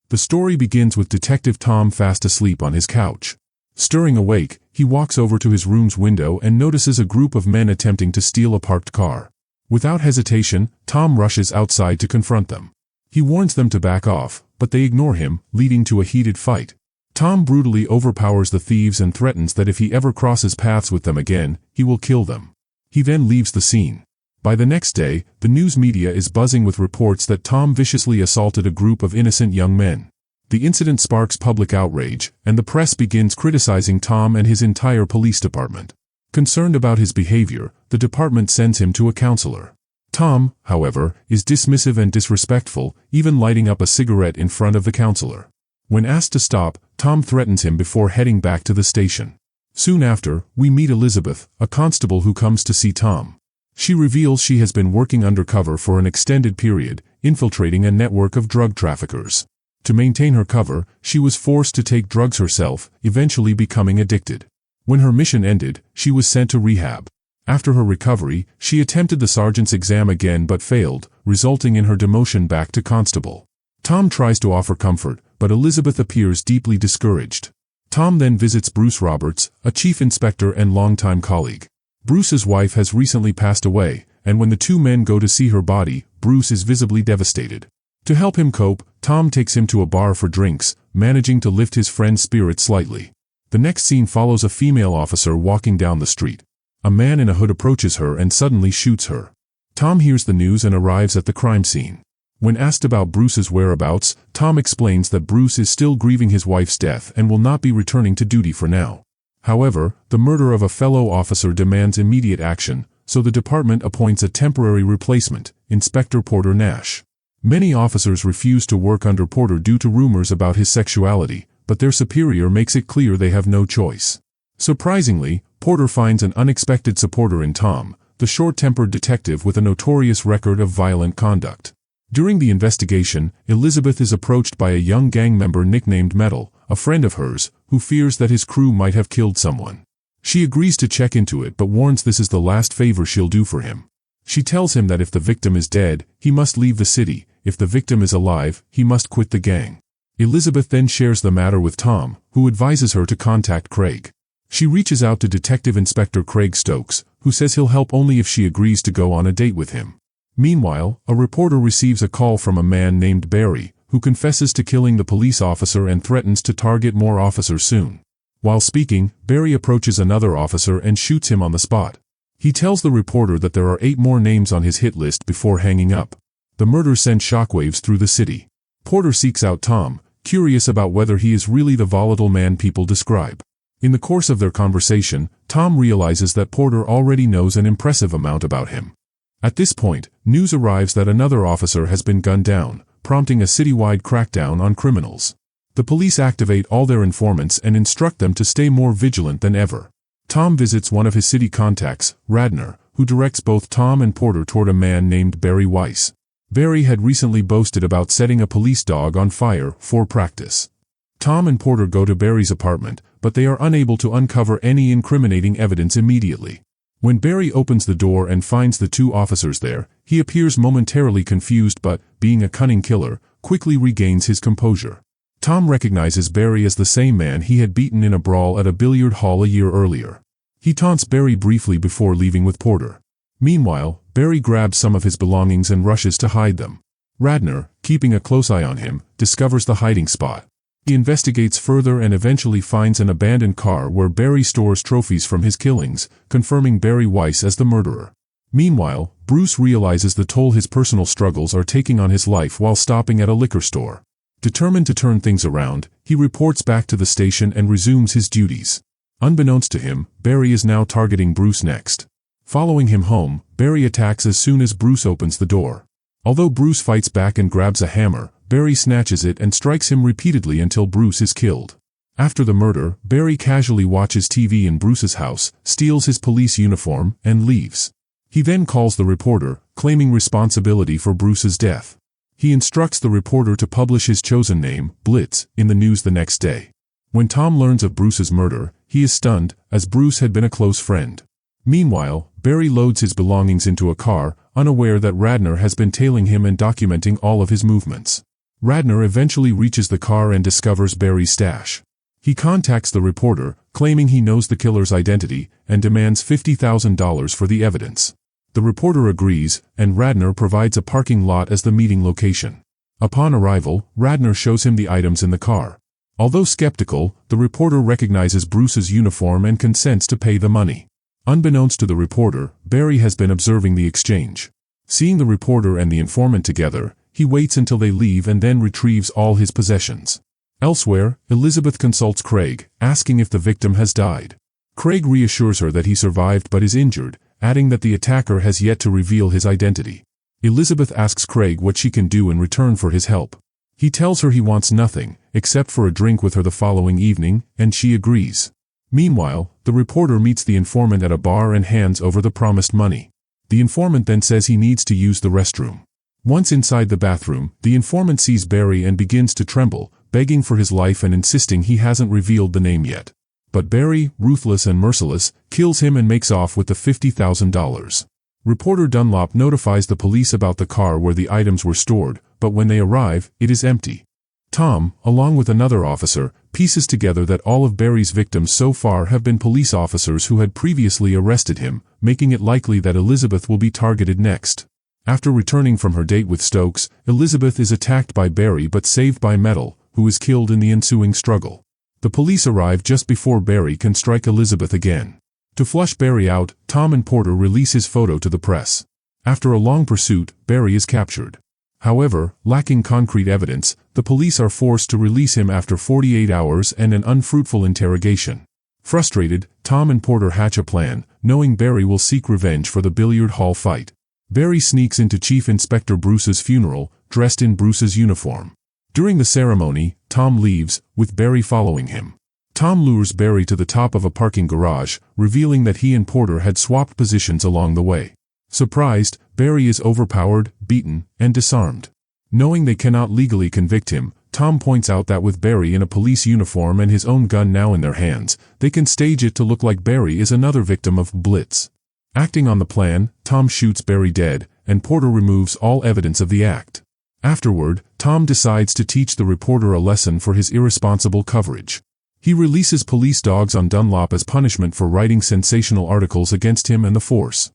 The story begins with Detective Tom fast asleep on his couch. Stirring awake, he walks over to his room's window and notices a group of men attempting to steal a parked car. Without hesitation, Tom rushes outside to confront them. He warns them to back off, but they ignore him, leading to a heated fight. Tom brutally overpowers the thieves and threatens that if he ever crosses paths with them again, he will kill them. He then leaves the scene. By the next day, the news media is buzzing with reports that Tom viciously assaulted a group of innocent young men. The incident sparks public outrage, and the press begins criticizing Tom and his entire police department. Concerned about his behavior, the department sends him to a counselor. Tom, however, is dismissive and disrespectful, even lighting up a cigarette in front of the counselor. When asked to stop, Tom threatens him before heading back to the station. Soon after, we meet Elizabeth, a constable who comes to see Tom. She reveals she has been working undercover for an extended period, infiltrating a network of drug traffickers. To maintain her cover, she was forced to take drugs herself, eventually becoming addicted. When her mission ended, she was sent to rehab. After her recovery, she attempted the sergeant's exam again but failed, resulting in her demotion back to constable. Tom tries to offer comfort, but Elizabeth appears deeply discouraged. Tom then visits Bruce Roberts, a chief inspector and longtime colleague. Bruce's wife has recently passed away, and when the two men go to see her body, Bruce is visibly devastated. To help him cope, Tom takes him to a bar for drinks, managing to lift his friend's spirits slightly. The next scene follows a female officer walking down the street. A man in a hood approaches her and suddenly shoots her. Tom hears the news and arrives at the crime scene. When asked about Bruce's whereabouts, Tom explains that Bruce is still grieving his wife's death and will not be returning to duty for now. However, the murder of a fellow officer demands immediate action, so the department appoints a temporary replacement, Inspector Porter Nash. Many officers refuse to work under Porter due to rumors about his sexuality, but their superior makes it clear they have no choice. Surprisingly, Porter finds an unexpected supporter in Tom, the short-tempered detective with a notorious record of violent conduct. During the investigation, Elizabeth is approached by a young gang member nicknamed Metal, a friend of hers, who fears that his crew might have killed someone. She agrees to check into it but warns this is the last favor she'll do for him. She tells him that if the victim is dead, he must leave the city. If the victim is alive, he must quit the gang. Elizabeth then shares the matter with Tom, who advises her to contact Craig. She reaches out to Detective Inspector Craig Stokes, who says he'll help only if she agrees to go on a date with him. Meanwhile, a reporter receives a call from a man named Barry, who confesses to killing the police officer and threatens to target more officers soon. While speaking, Barry approaches another officer and shoots him on the spot. He tells the reporter that there are 8 more names on his hit list before hanging up. The murder sent shockwaves through the city. Porter seeks out Tom, curious about whether he is really the volatile man people describe. In the course of their conversation, Tom realizes that Porter already knows an impressive amount about him. At this point, news arrives that another officer has been gunned down, prompting a citywide crackdown on criminals. The police activate all their informants and instruct them to stay more vigilant than ever. Tom visits one of his city contacts, Radner, who directs both Tom and Porter toward a man named Barry Weiss. Barry had recently boasted about setting a police dog on fire for practice. Tom and Porter go to Barry's apartment, but they are unable to uncover any incriminating evidence immediately. When Barry opens the door and finds the 2 officers there, he appears momentarily confused but, being a cunning killer, quickly regains his composure. Tom recognizes Barry as the same man he had beaten in a brawl at a billiard hall a year earlier. He taunts Barry briefly before leaving with Porter. Meanwhile, Barry grabs some of his belongings and rushes to hide them. Radner, keeping a close eye on him, discovers the hiding spot. He investigates further and eventually finds an abandoned car where Barry stores trophies from his killings, confirming Barry Weiss as the murderer. Meanwhile, Bruce realizes the toll his personal struggles are taking on his life while stopping at a liquor store. Determined to turn things around, he reports back to the station and resumes his duties. Unbeknownst to him, Barry is now targeting Bruce next. Following him home, Barry attacks as soon as Bruce opens the door. Although Bruce fights back and grabs a hammer, Barry snatches it and strikes him repeatedly until Bruce is killed. After the murder, Barry casually watches TV in Bruce's house, steals his police uniform, and leaves. He then calls the reporter, claiming responsibility for Bruce's death. He instructs the reporter to publish his chosen name, Blitz, in the news the next day. When Tom learns of Bruce's murder, he is stunned, as Bruce had been a close friend. Meanwhile, Barry loads his belongings into a car, unaware that Radner has been tailing him and documenting all of his movements. Radner eventually reaches the car and discovers Barry's stash. He contacts the reporter, claiming he knows the killer's identity, and demands $50,000 for the evidence. The reporter agrees, and Radner provides a parking lot as the meeting location. Upon arrival, Radner shows him the items in the car. Although skeptical, the reporter recognizes Bruce's uniform and consents to pay the money. Unbeknownst to the reporter, Barry has been observing the exchange. Seeing the reporter and the informant together, he waits until they leave and then retrieves all his possessions. Elsewhere, Elizabeth consults Craig, asking if the victim has died. Craig reassures her that he survived but is injured, adding that the attacker has yet to reveal his identity. Elizabeth asks Craig what she can do in return for his help. He tells her he wants nothing, except for a drink with her the following evening, and she agrees. Meanwhile, the reporter meets the informant at a bar and hands over the promised money. The informant then says he needs to use the restroom. Once inside the bathroom, the informant sees Barry and begins to tremble, begging for his life and insisting he hasn't revealed the name yet. But Barry, ruthless and merciless, kills him and makes off with the $50,000. Reporter Dunlop notifies the police about the car where the items were stored, but when they arrive, it is empty. Tom, along with another officer, pieces together that all of Barry's victims so far have been police officers who had previously arrested him, making it likely that Elizabeth will be targeted next. After returning from her date with Stokes, Elizabeth is attacked by Barry but saved by Metal, who is killed in the ensuing struggle. The police arrive just before Barry can strike Elizabeth again. To flush Barry out, Tom and Porter release his photo to the press. After a long pursuit, Barry is captured. However, lacking concrete evidence, the police are forced to release him after 48 hours and an unfruitful interrogation. Frustrated, Tom and Porter hatch a plan, knowing Barry will seek revenge for the billiard hall fight. Barry sneaks into Chief Inspector Bruce's funeral, dressed in Bruce's uniform. During the ceremony, Tom leaves, with Barry following him. Tom lures Barry to the top of a parking garage, revealing that he and Porter had swapped positions along the way. Surprised, Barry is overpowered, beaten, and disarmed. Knowing they cannot legally convict him, Tom points out that with Barry in a police uniform and his own gun now in their hands, they can stage it to look like Barry is another victim of Blitz. Acting on the plan, Tom shoots Barry dead, and Porter removes all evidence of the act. Afterward, Tom decides to teach the reporter a lesson for his irresponsible coverage. He releases police dogs on Dunlop as punishment for writing sensational articles against him and the force.